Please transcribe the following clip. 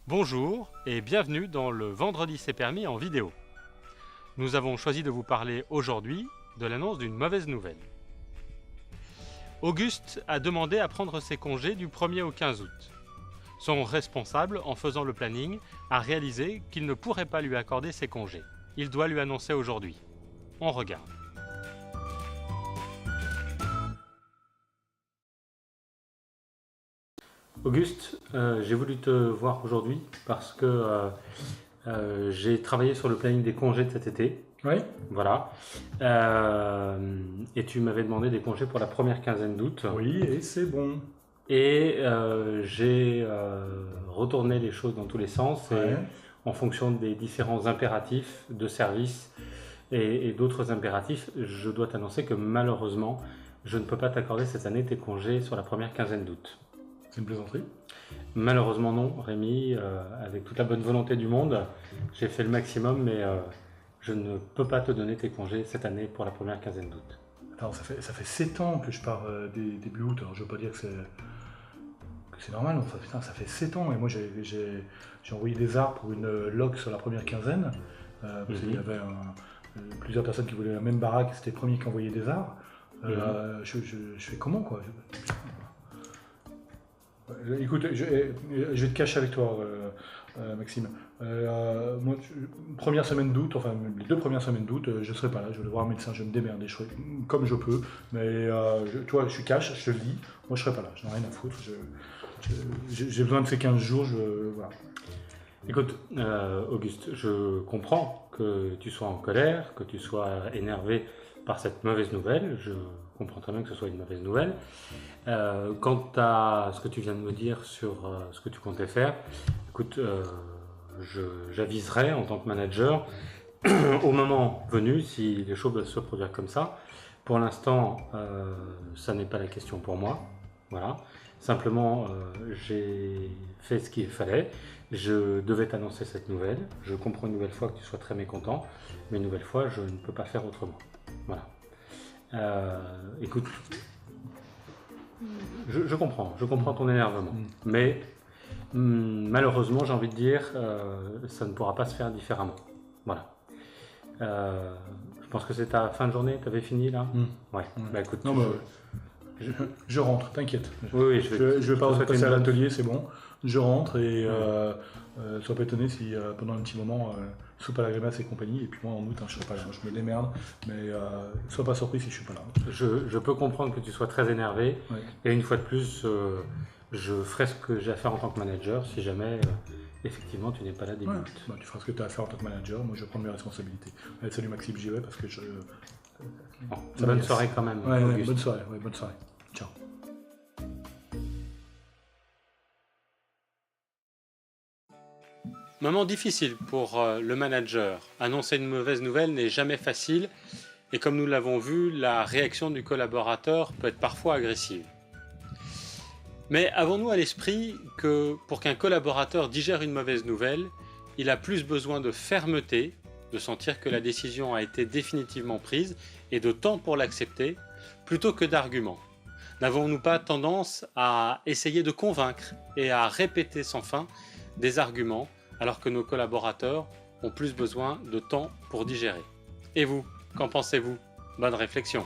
Bonjour et bienvenue dans le Vendredi c'est permis en vidéo. Nous avons choisi de vous parler aujourd'hui de l'annonce d'une mauvaise nouvelle. Auguste a demandé à prendre ses congés du 1er au 15 août. Son responsable, en faisant le planning, a réalisé qu'il ne pourrait pas lui accorder ses congés. Il doit lui annoncer aujourd'hui. On regarde. Auguste, j'ai voulu te voir aujourd'hui parce que j'ai travaillé sur le planning des congés de cet été. Oui. Voilà. Et tu m'avais demandé des congés pour la première quinzaine d'août. Oui, et c'est bon. Et j'ai retourné les choses dans tous les sens et en fonction des différents impératifs de service et d'autres impératifs, je dois t'annoncer que malheureusement, je ne peux pas t'accorder cette année tes congés sur la première quinzaine d'août. C'est une plaisanterie? Malheureusement non, Rémi, avec toute la bonne volonté du monde, j'ai fait le maximum, mais je ne peux pas te donner tes congés cette année pour la première quinzaine d'août. Alors ça fait 7 ans que je pars début août, alors je veux pas dire que c'est normal, enfin, putain, ça fait 7 ans, et moi j'ai envoyé des arbres pour une loc sur la première quinzaine, parce qu'il y avait plusieurs personnes qui voulaient la même baraque, c'était le premier qui envoyait des arbres. Je fais comment, quoi? Écoute, je vais te cacher avec toi, Maxime. Moi, première semaine d'août, enfin les 2 premières semaines d'août, je ne serai pas là, je vais voir un médecin, je vais me démerder, je ferai comme je peux. Mais toi, je suis cash, je te le dis, moi je serai pas là, je n'ai rien à foutre. J'ai besoin de ces 15 jours, voilà. Écoute, Auguste, je comprends que tu sois en colère, que tu sois énervé par cette mauvaise nouvelle. Je comprends très bien que ce soit une mauvaise nouvelle. Quant à ce que tu viens de me dire sur ce que tu comptais faire, écoute, j'aviserai en tant que manager au moment venu si les choses doivent se produire comme ça. Pour l'instant, ça n'est pas la question pour moi. Voilà. Simplement, j'ai fait ce qu'il fallait. Je devais t'annoncer cette nouvelle. Je comprends une nouvelle fois que tu sois très mécontent, mais une nouvelle fois, je ne peux pas faire autrement. Voilà. Écoute, je comprends ton énervement, mais malheureusement, j'ai envie de dire, ça ne pourra pas se faire différemment. Voilà. Je pense que c'est ta fin de journée, tu avais fini là? Ouais. Bah écoute, non, je rentre, t'inquiète. Oui, je vais pas passer à l'atelier, c'est bon. Je rentre et sois pas étonné si pendant un petit moment, soupe à la grimace et compagnie, et puis moi en août, je serai pas là, je me démerde, mais sois pas surpris si je suis pas là. Je peux comprendre que tu sois très énervé, et une fois de plus, je ferai ce que j'ai à faire en tant que manager si jamais effectivement tu n'es pas là début août. Bah, tu feras ce que tu as à faire en tant que manager, moi je vais prendre mes responsabilités. Allez, salut Maxime, j'y vais parce que bonne soirée quand même. Bonne soirée, bonne soirée. Ciao. Moment difficile pour le manager. Annoncer une mauvaise nouvelle n'est jamais facile et comme nous l'avons vu, la réaction du collaborateur peut être parfois agressive. Mais avons-nous à l'esprit que pour qu'un collaborateur digère une mauvaise nouvelle, il a plus besoin de fermeté, de sentir que la décision a été définitivement prise et de temps pour l'accepter, plutôt que d'arguments? N'avons-nous pas tendance à essayer de convaincre et à répéter sans fin des arguments alors que nos collaborateurs ont plus besoin de temps pour digérer? Et vous, qu'en pensez-vous? Bonne réflexion!